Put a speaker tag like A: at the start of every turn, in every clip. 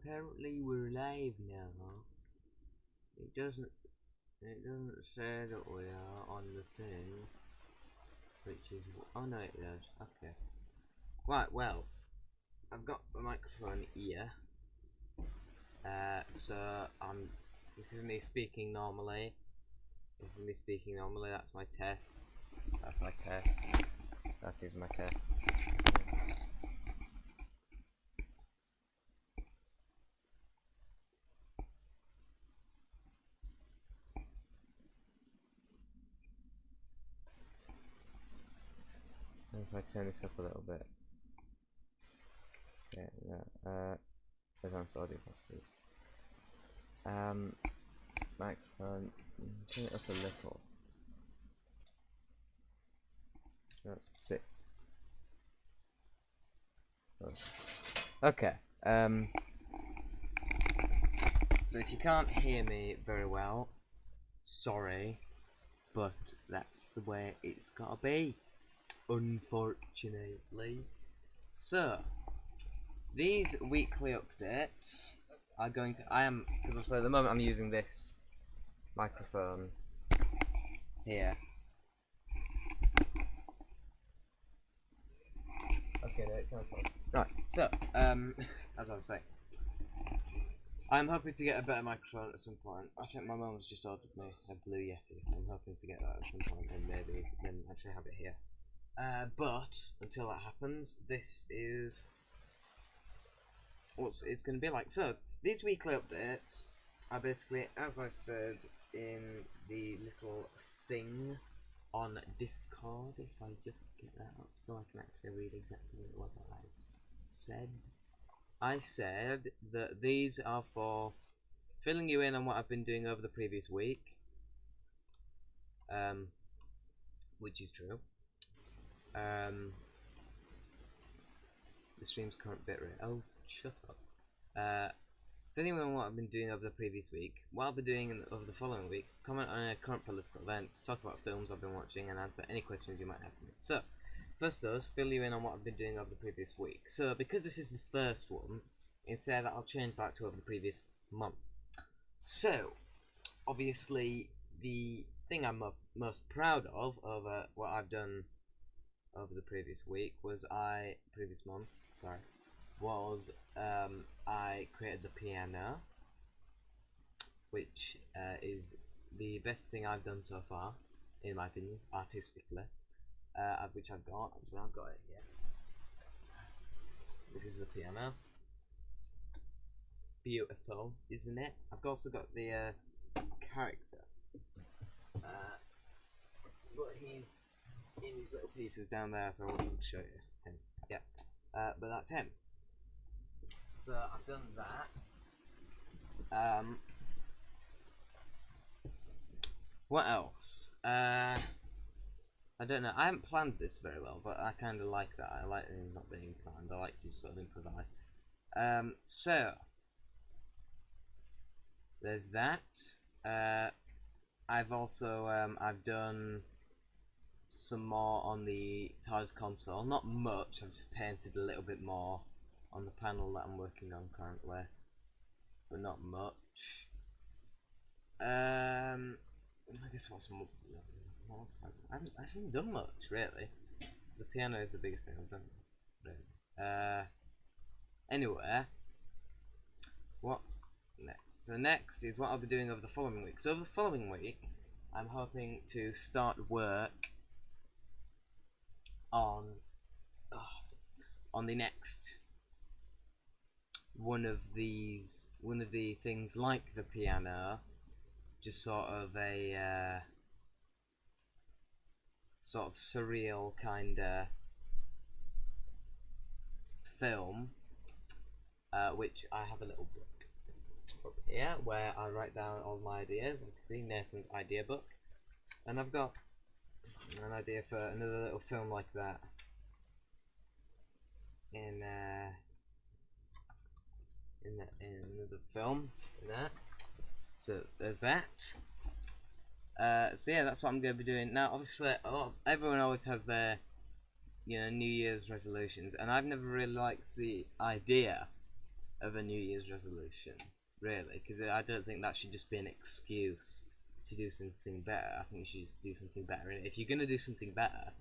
A: Apparently we're live now. It doesn't say that we are on the thing, which is, oh no it does. Okay. Right, well, I've got the microphone here. So this is me speaking normally. That's my test. That's my test. That is my test. If I turn this up a little bit. Yeah, advanced audio properties. Microphone. Turn it up a little. That's 6. Okay. So if you can't hear me very well, sorry, but that's the way it's gotta be, unfortunately. So these weekly updates are going to, because obviously at the moment I'm using this microphone here. Okay, no, it sounds fine. Right, so, as I was saying, I'm hoping to get a better microphone at some point. I think my mum has just ordered me a Blue Yeti, so I'm hoping to get that at some point and maybe then actually have it here. But until that happens, this is what it's going to be like. So, these weekly updates are basically, as I said in the little thing on Discord, if I just get that up so I can actually read exactly what it was I said. I said that these are for filling you in on what I've been doing over the previous week, which is true. The stream's current bitrate. Oh, shut up. Filling you in on what I've been doing over the previous week, what I'll be doing over the following week, comment on current political events, talk about films I've been watching, and answer any questions you might have for me. So, first those, fill you in on what I've been doing over the previous week. So, because this is the first one, instead I'll change that to over the previous month. So, obviously, the thing I'm most proud of over what I've done over the previous week was I created the piano, which is the best thing I've done so far, in my opinion, artistically. Which I've got it here. This is the piano. Beautiful, isn't it? I've also got the character, but he's in these little pieces down there, so I won't show you him. Yeah, but that's him. So I've done that. What else? I don't know. I haven't planned this very well, but I kind of like that. I like it not being planned. I like to just sort of improvise. So there's that. I've also I've done some more on the TARDIS console. Not much. I've just painted a little bit more on the panel that I'm working on currently, but not much. I guess what's more. I haven't done much really. The piano is the biggest thing I've done. Really. Anyway, what next? So next is what I'll be doing over the following week. So over the following week, I'm hoping to start work on the next one of the things like the piano, just sort of a sort of surreal kind of film, which I have a little book here where I write down all my ideas. As you can see, Nathan's idea book, and I've got an idea for another little film like that in another film in that. So there's that. So yeah, that's what I'm going to be doing now. Obviously, everyone always has their New Year's resolutions, and I've never really liked the idea of a New Year's resolution, really, because I don't think that should just be an excuse to do something better. I think you should just do something better. And if you're gonna do something better,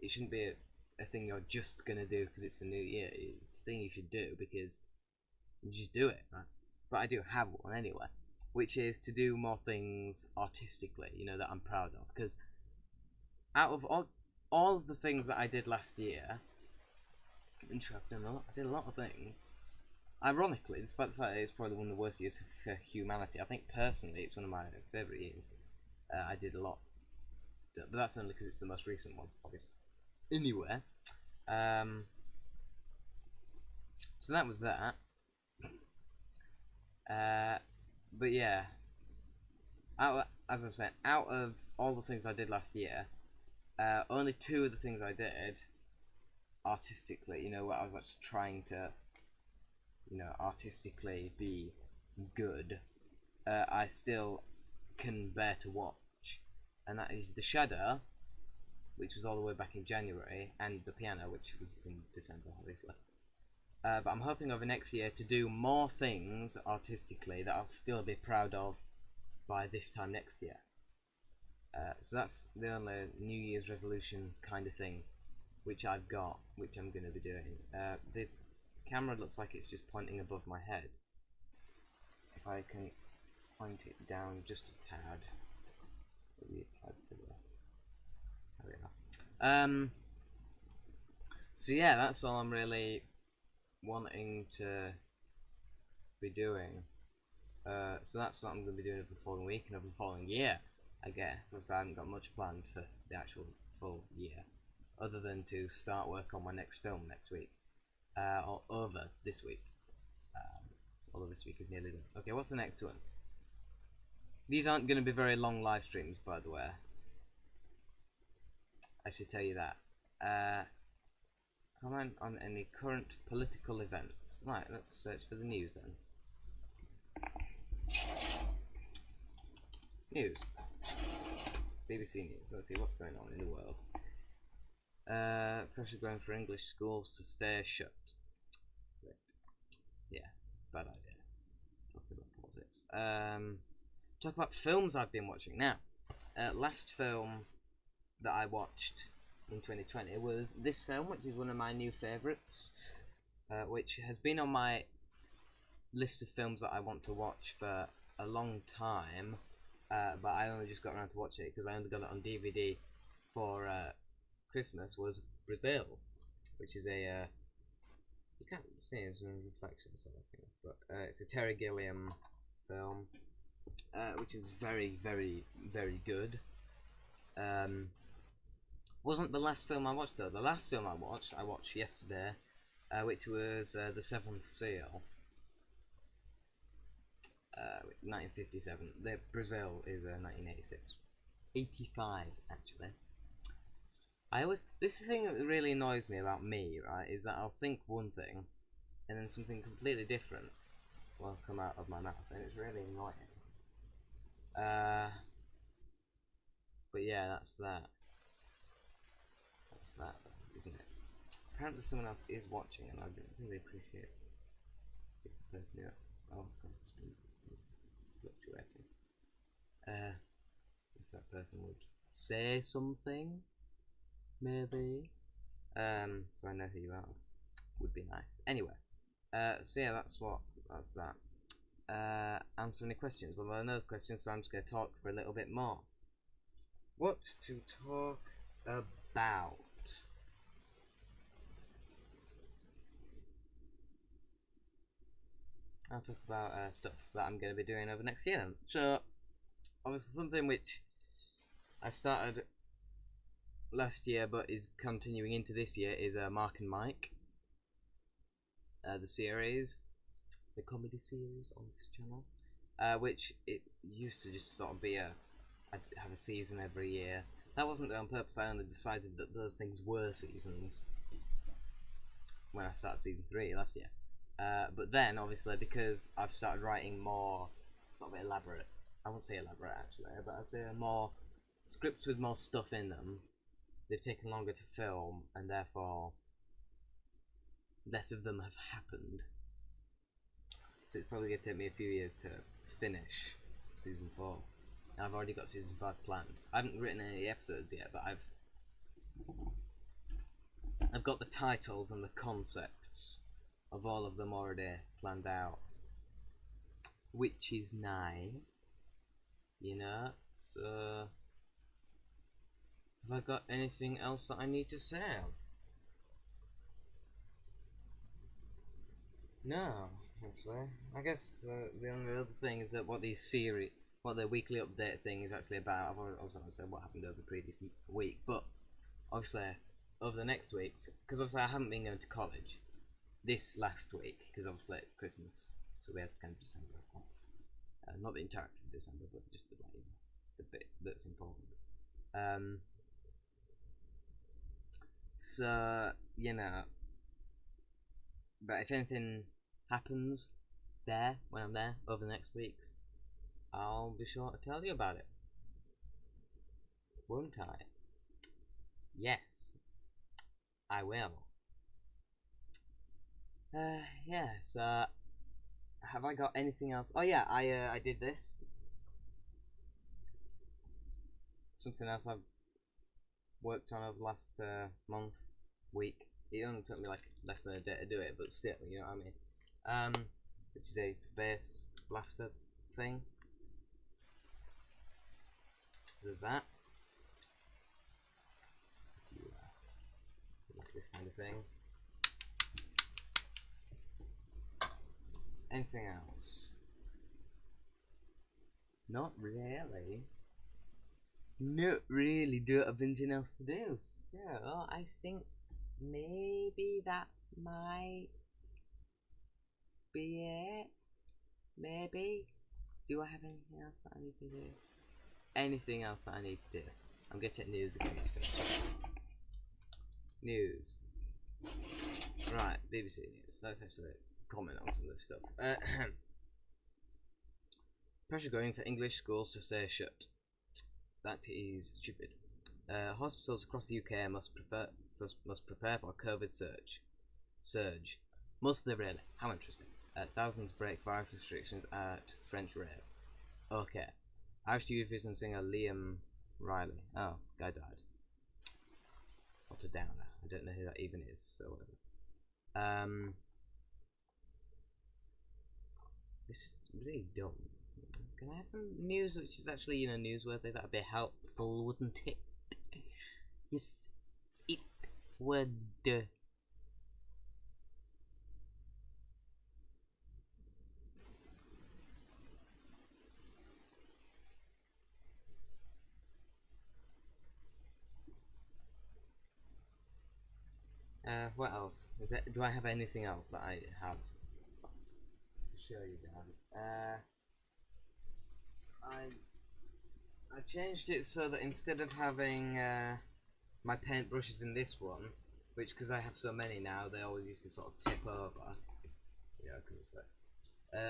A: it shouldn't be a thing you're just gonna do because it's a new year. It's a thing you should do because you just do it, right? But I do have one anyway, which is to do more things artistically, that I'm proud of. Because out of all of the things that I did last year, I did a lot of things. Ironically, despite the fact that it's probably one of the worst years for humanity, I think personally it's one of my favourite years. I did a lot, but that's only because it's the most recent one, obviously. Anyway, so that was that. But yeah, as I'm saying, out of all the things I did last year, only 2 of the things I did artistically, where I was actually trying to, artistically be good, I still can bear to watch, and that is The Shadow, which was all the way back in January, and The Piano, which was in December, obviously. But I'm hoping over next year to do more things artistically that I'll still be proud of by this time next year. So that's the only New Year's resolution kind of thing which I've got, which I'm going to be doing. The camera looks like it's just pointing above my head. If I can point it down just a tad, maybe a tad to the... There we are. So yeah, that's all I'm really wanting to be doing. So that's what I'm going to be doing over the following week and over the following year, I guess. So I haven't got much planned for the actual full year, other than to start work on my next film next week, or over this week. Although this week is nearly done. Okay, what's the next one? These aren't going to be very long live streams, by the way. I should tell you that. Comment on any current political events. Right, let's search for the news then. News. BBC News. Let's see what's going on in the world. Pressure growing for English schools to stay shut. Right. Yeah, bad idea. Talking about politics. Talk about films I've been watching. Now, last film that I watched in 2020 was this film, which is one of my new favourites, which has been on my list of films that I want to watch for a long time, but I only just got around to watch it because I only got it on DVD for Christmas. Was Brazil, which is a you can't see it as a reflection, so I think, but it's a Terry Gilliam film, which is very, very, very good. Wasn't the last film I watched though. The last film I watched yesterday, which was The Seventh Seal. 1957. Brazil is 1986. 85 actually. This thing that really annoys me about me, right, is that I'll think one thing, and then something completely different will come out of my mouth, and it's really annoying. But yeah, that's that. That's that, isn't it? Apparently someone else is watching, and I really appreciate if the person who... Oh god, it's been fluctuating. If that person would say something, maybe. So I know who you are. Would be nice. Anyway, so yeah, that's that. Answer any questions? Well, there are no questions, so I'm just going to talk for a little bit more. What to talk about? I'll talk about stuff that I'm going to be doing over next year. So, obviously something which I started last year but is continuing into this year is Mark and Mike. The series, the comedy series on this channel, which it used to just sort of be I'd have a season every year. That wasn't on purpose. I only decided that those things were seasons when I started season 3 last year. But then, obviously, because I've started writing more sort of elaborate, I won't say elaborate actually, but I'd say more scripts with more stuff in them, they've taken longer to film, and therefore less of them have happened. so it's probably going to take me a few years to finish season 4. And I've already got season 5 planned. I haven't written any episodes yet, but I've got the titles and the concepts of all of them already planned out, which is nice, you know. So, have I got anything else that I need to say? No, actually. I guess the only other thing is that what the weekly update thing is actually about. I've already said what happened over the previous week, but obviously over the next weeks, because obviously I haven't been going to college this last week, because obviously it's Christmas, so we had kind of December off. Not the entirety of December, but just the bit that's important. So, you know, but if anything happens there, when I'm there, over the next weeks, I'll be sure to tell you about it. Won't I? Yes, I will. Yeah, so, have I got anything else? Oh yeah, I did this. Something else I've worked on over the last week. It only took me like less than a day to do it, but still, you know what I mean. Which is a space blaster thing. So there's that. Like this kind of thing. Anything else? Not really. Not really. Do have anything else to do? So I think maybe that might be it. Maybe. Do I have anything else that I need to do? Anything else that I need to do? I'm gonna check news again. News. Right, BBC News. Let's actually comment on some of this stuff. Pressure growing for English schools to stay shut. That is stupid. Hospitals across the UK must prepare for a COVID surge. Must they really? How interesting. Thousands break virus restrictions at French rail. Okay. Irish Eurovision singer Liam Riley. Oh, guy died. What a downer. I don't know who that even is, so whatever. This is really dumb. Can I have some news which is actually, you know, newsworthy? That'd be helpful, wouldn't it? Yes, it would. What else? Do I have anything else that I have to show you guys? I changed it so that instead of having my paintbrushes in this one, which because I have so many now, they always used to sort of tip over. Yeah, I couldn't say.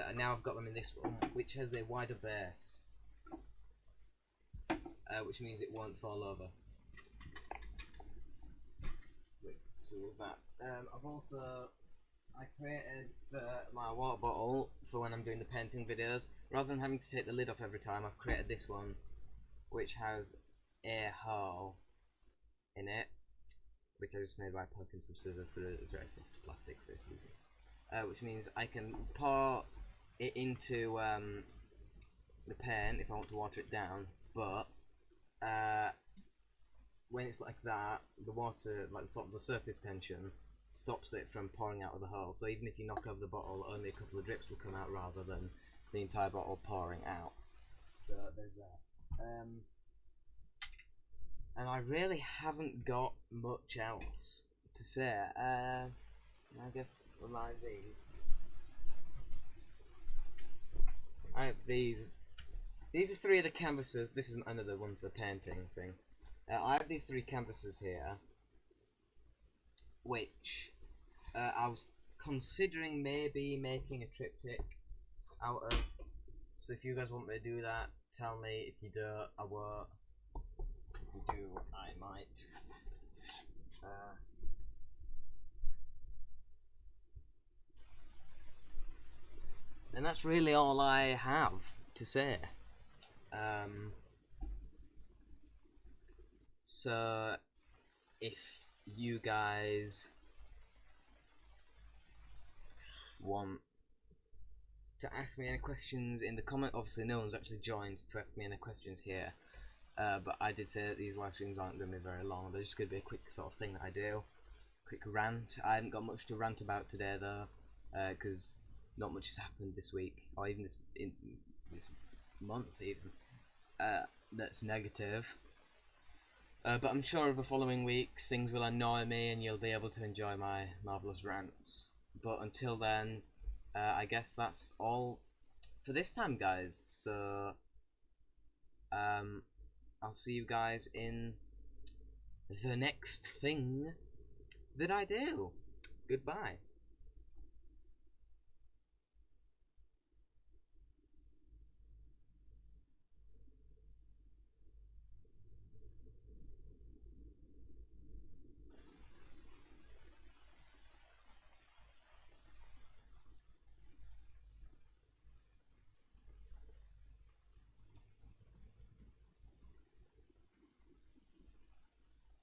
A: And now I've got them in this one, which has a wider base, which means it won't fall over. So there's that. I've also created my water bottle for when I'm doing the painting videos. Rather than having to take the lid off every time, I've created this one, which has a hole in it, which I just made by poking some scissors through it. It's very soft plastic, so it's easy. Which means I can pour it into the pen if I want to water it down, but when it's like that, the water, like sort of the surface tension, stops it from pouring out of the hole. So even if you knock over the bottle, only a couple of drips will come out rather than the entire bottle pouring out. So there's that. And I really haven't got much else to say. I guess like these. I have these. These are 3 of the canvases. This is another one for the painting thing. I have these 3 canvases here, which I was considering maybe making a triptych out of. So if you guys want me to do that, tell me. If you don't, I won't. If you do, I might. And that's really all I have to say. So if you guys want to ask me any questions in the comment, obviously no one's actually joined to ask me any questions here, but I did say that these live streams aren't going to be very long. They're just going to be a quick sort of thing that I do, quick rant. I haven't got much to rant about today though, because not much has happened this week, or even this month even, that's negative. But I'm sure over the following weeks things will annoy me and you'll be able to enjoy my marvellous rants. But until then, I guess that's all for this time, guys. So, I'll see you guys in the next thing that I do. Goodbye.